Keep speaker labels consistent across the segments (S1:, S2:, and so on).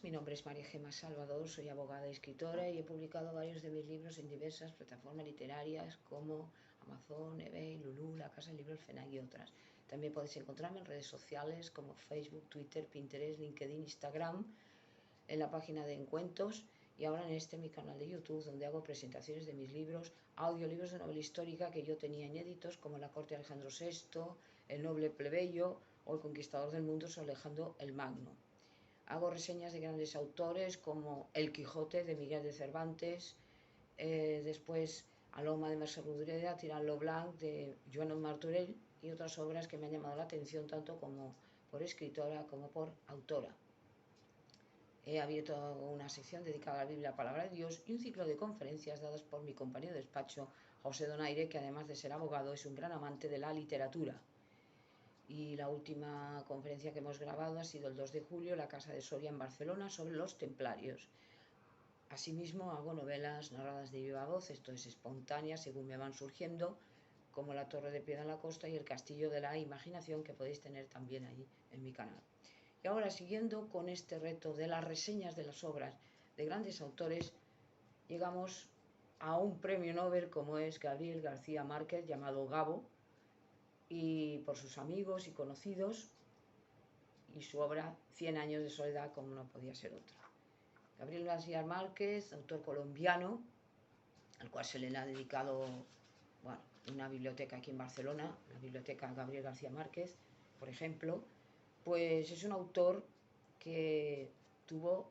S1: mi nombre es María Gemma Salvador, soy abogada y escritora y he publicado varios de mis libros en diversas plataformas literarias como Amazon, eBay, Lulú, La Casa del Libro, el FNAC y otras. También podéis encontrarme en redes sociales como Facebook, Twitter, Pinterest, LinkedIn, Instagram, en la página de Encuentros y ahora en mi canal de YouTube, donde hago presentaciones de mis libros, audiolibros de novela histórica que yo tenía inéditos, como La corte de Alejandro VI, El noble plebeyo o El conquistador del mundo sobre Alejandro el Magno. Hago reseñas de grandes autores como El Quijote de Miguel de Cervantes, después Aloma de Mercè Rodoreda, Tirant-lo Blanc de Joan Martorell y otras obras que me han llamado la atención tanto como por escritora como por autora. He abierto una sección dedicada a la Biblia, la Palabra de Dios, y un ciclo de conferencias dadas por mi compañero de despacho, José Donaire, que además de ser abogado es un gran amante de la literatura. Y la última conferencia que hemos grabado ha sido el 2 de julio en la Casa de Soria en Barcelona sobre los templarios. Asimismo hago novelas narradas de viva voz, esto es espontánea según me van surgiendo, como La Torre de Piedra en la Costa y El Castillo de la Imaginación, que podéis tener también ahí en mi canal. Y ahora, siguiendo con este reto de las reseñas de las obras de grandes autores, llegamos a un premio Nobel como es Gabriel García Márquez, llamado Gabo, y por sus amigos y conocidos, y su obra 100 años de soledad, como no podía ser otra. Gabriel García Márquez, autor colombiano, al cual se le ha dedicado una biblioteca aquí en Barcelona, la biblioteca Gabriel García Márquez, por ejemplo, pues es un autor que tuvo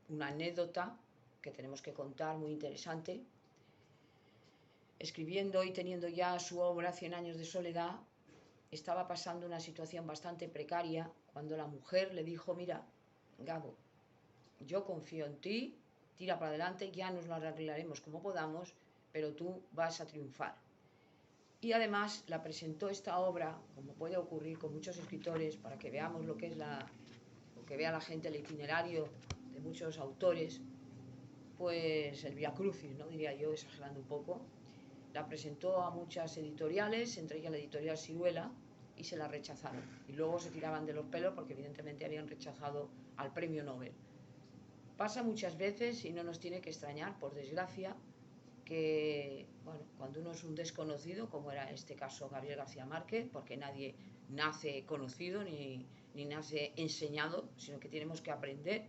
S1: una anécdota que tenemos que contar muy interesante. Escribiendo y teniendo ya su obra 100 años de soledad, estaba pasando una situación bastante precaria cuando la mujer le dijo: mira, Gabo, yo confío en ti, tira para adelante, ya nos lo arreglaremos como podamos, pero tú vas a triunfar. Y además la presentó esta obra, como puede ocurrir con muchos escritores, para que veamos lo que es lo que vea la gente, el itinerario de muchos autores, pues el Vía Crucis, ¿no? Diría yo, exagerando un poco. La presentó a muchas editoriales, entre ellas la editorial Siruela, y se la rechazaron. Y luego se tiraban de los pelos porque evidentemente habían rechazado al premio Nobel. Pasa muchas veces y no nos tiene que extrañar, por desgracia, que cuando uno es un desconocido, como era este caso Gabriel García Márquez, porque nadie nace conocido ni nace enseñado, sino que tenemos que aprender,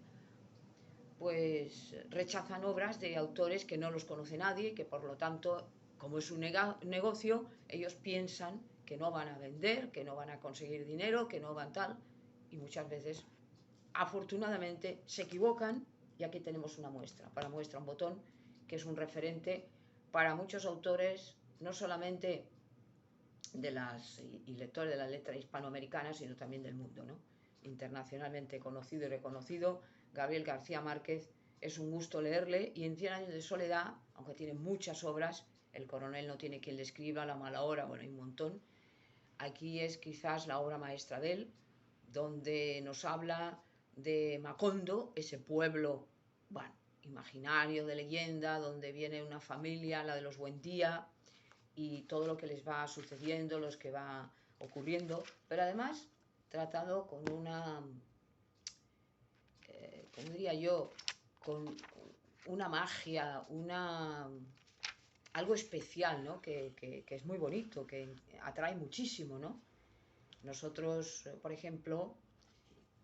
S1: pues rechazan obras de autores que no los conoce nadie y que por lo tanto, como es un negocio, ellos piensan que no van a vender, que no van a conseguir dinero, que no van tal, y muchas veces, afortunadamente, se equivocan, y aquí tenemos una muestra, para muestra un botón, que es un referente para muchos autores, no solamente de las y lectores de la letra hispanoamericana, sino también del mundo, ¿no? Internacionalmente conocido y reconocido, Gabriel García Márquez, es un gusto leerle, y en 100 años de soledad, aunque tiene muchas obras, El coronel no tiene quien le escriba, La mala hora, bueno, hay un montón, aquí es quizás la obra maestra de él, donde nos habla de Macondo, ese pueblo, imaginario, de leyenda, donde viene una familia, la de los Buendía, y todo lo que les va sucediendo, los que va ocurriendo, pero además tratado con una, como diría yo, con una magia, algo especial, ¿no? Que es muy bonito, que atrae muchísimo, ¿no? Nosotros, por ejemplo,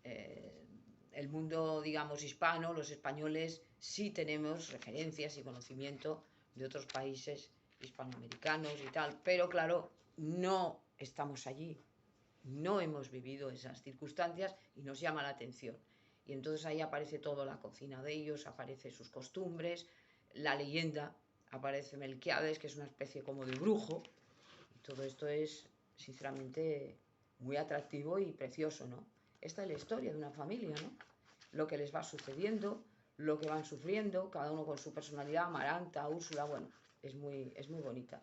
S1: el mundo, digamos, hispano, los españoles, sí tenemos referencias y conocimiento de otros países hispanoamericanos y tal, pero claro, no estamos allí, no hemos vivido esas circunstancias y nos llama la atención. Y entonces ahí aparece toda la cocina de ellos, aparece sus costumbres, la leyenda, aparece Melquiades, que es una especie como de brujo, y todo esto es, sinceramente, muy atractivo y precioso, ¿no? Esta es la historia de una familia, ¿no? Lo que les va sucediendo, lo que van sufriendo, cada uno con su personalidad, Amaranta, Úrsula, es muy bonita.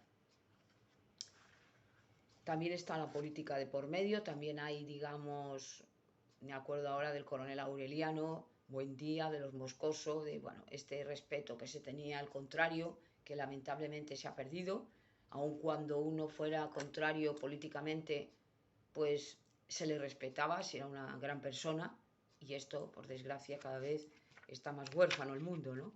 S1: También está la política de por medio, también hay, digamos, me acuerdo ahora del coronel Aureliano Buendía, de los Moscoso, de este respeto que se tenía al contrario, que lamentablemente se ha perdido, aun cuando uno fuera contrario políticamente, pues se le respetaba si era una gran persona, Y esto, por desgracia, cada vez está más huérfano el mundo, ¿no?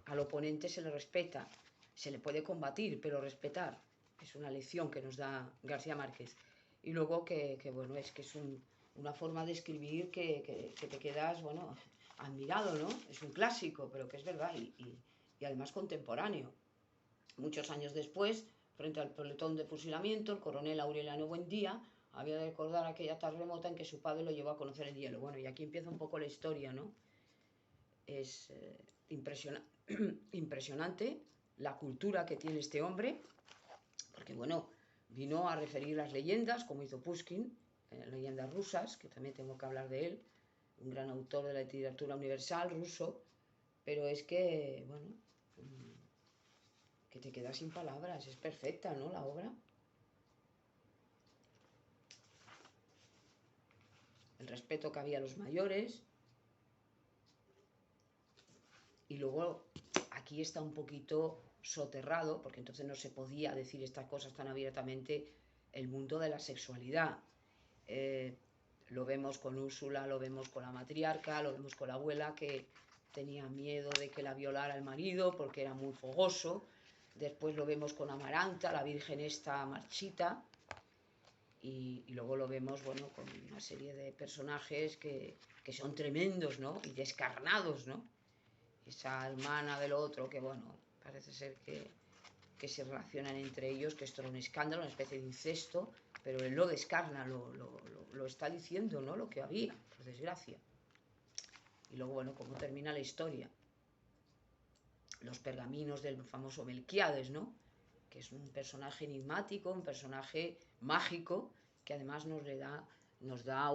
S1: Al oponente se le respeta, se le puede combatir, pero respetar es una lección que nos da García Márquez. Y luego bueno, es que es una forma de escribir que te quedas, bueno, admirado, ¿no? Es un clásico, pero que es verdad y además contemporáneo. Muchos años después, frente al pelotón de fusilamiento, el coronel Aureliano Buendía había de recordar aquella tarde remota en que su padre lo llevó a conocer el hielo. Bueno, y aquí empieza un poco la historia, ¿no? Es impresionante la cultura que tiene este hombre, porque bueno, vino a referir las leyendas, como hizo Pushkin, leyendas rusas, que también tengo que hablar de él, un gran autor de la literatura universal ruso, pero es que, bueno, que te quedas sin palabras, es perfecta, ¿no?, la obra. El respeto que había a los mayores. Y luego aquí está un poquito soterrado, porque entonces no se podía decir estas cosas tan abiertamente, el mundo de la sexualidad. Lo vemos con Úrsula, lo vemos con la matriarca, lo vemos con la abuela, que tenía miedo de que la violara el marido porque era muy fogoso. Después lo vemos con Amaranta, la virgen esta marchita. Y luego lo vemos, bueno, con una serie de personajes que son tremendos, ¿no? Y descarnados, ¿no? Esa hermana del otro que, bueno, parece ser que se relacionan entre ellos, que esto era un escándalo, una especie de incesto, pero él lo descarna, lo está diciendo, ¿no?, lo que había, por desgracia. Y luego, bueno, cómo termina la historia. Los pergaminos del famoso Melquíades, ¿no?, que es un personaje enigmático, un personaje mágico, que además nos da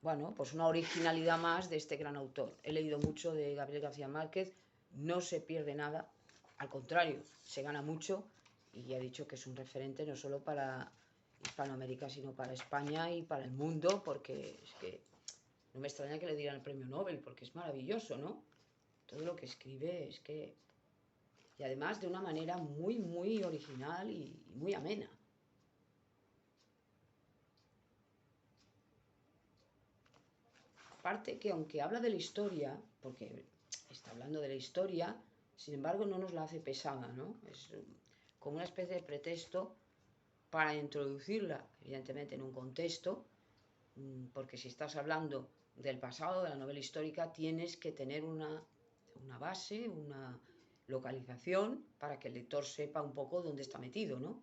S1: bueno, pues una originalidad más de este gran autor. He leído mucho de Gabriel García Márquez, no se pierde nada, al contrario, se gana mucho, y ya he dicho que es un referente no solo para Hispanoamérica, sino para España y para el mundo, porque es que no me extraña que le dieran el premio Nobel, porque es maravilloso, ¿no? Todo lo que escribe es que... Y además de una manera muy, muy original y muy amena. Aparte que aunque habla de la historia, porque está hablando de la historia, sin embargo no nos la hace pesada, ¿no? Es como una especie de pretexto para introducirla, evidentemente en un contexto, porque si estás hablando del pasado, de la novela histórica, tienes que tener una base, una localización, para que el lector sepa un poco dónde está metido, ¿no?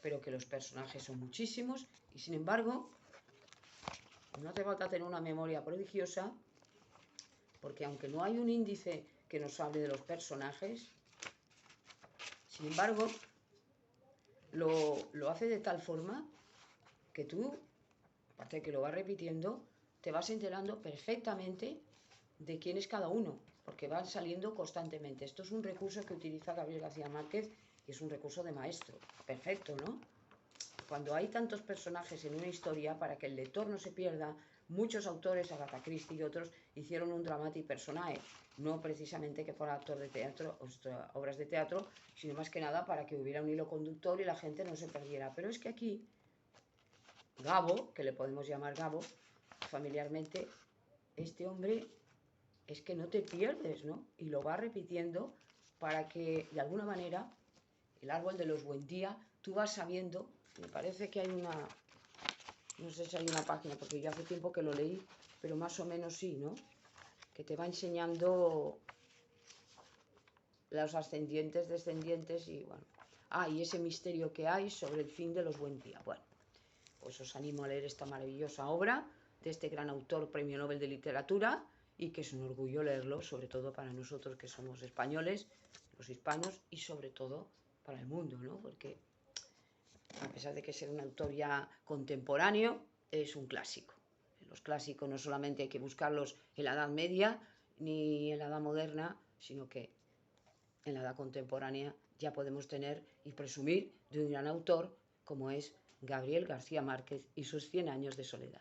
S1: Pero que los personajes son muchísimos y sin embargo no hace falta tener una memoria prodigiosa, porque aunque no hay un índice que nos hable de los personajes, sin embargo lo hace de tal forma que tú, aparte de que lo vas repitiendo, te vas enterando perfectamente de quién es cada uno, porque van saliendo constantemente. Esto es un recurso que utiliza Gabriel García Márquez y es un recurso de maestro. Perfecto, ¿no? Cuando hay tantos personajes en una historia, para que el lector no se pierda, muchos autores, Agatha Christie y otros, hicieron un dramatic personae, no precisamente que fuera actor de teatro, obras de teatro, sino más que nada para que hubiera un hilo conductor y la gente no se perdiera. Pero es que aquí, Gabo, que le podemos llamar Gabo familiarmente, este hombre es que no te pierdes, ¿no? Y lo va repitiendo para que, de alguna manera, el árbol de los Buendía, tú vas sabiendo. Me parece que hay no sé si hay una página, porque yo hace tiempo que lo leí, pero más o menos sí, ¿no? Que te va enseñando los ascendientes, descendientes y, bueno. Y ese misterio que hay sobre el fin de los Buendía. Bueno, pues os animo a leer esta maravillosa obra de este gran autor, Premio Nobel de Literatura, y que es un orgullo leerlo, sobre todo para nosotros que somos españoles, los hispanos, y sobre todo para el mundo, ¿no? Porque a pesar de que ser un autor ya contemporáneo, es un clásico. Los clásicos no solamente hay que buscarlos en la Edad Media ni en la Edad Moderna, sino que en la Edad Contemporánea ya podemos tener y presumir de un gran autor como es Gabriel García Márquez y sus 100 años de soledad.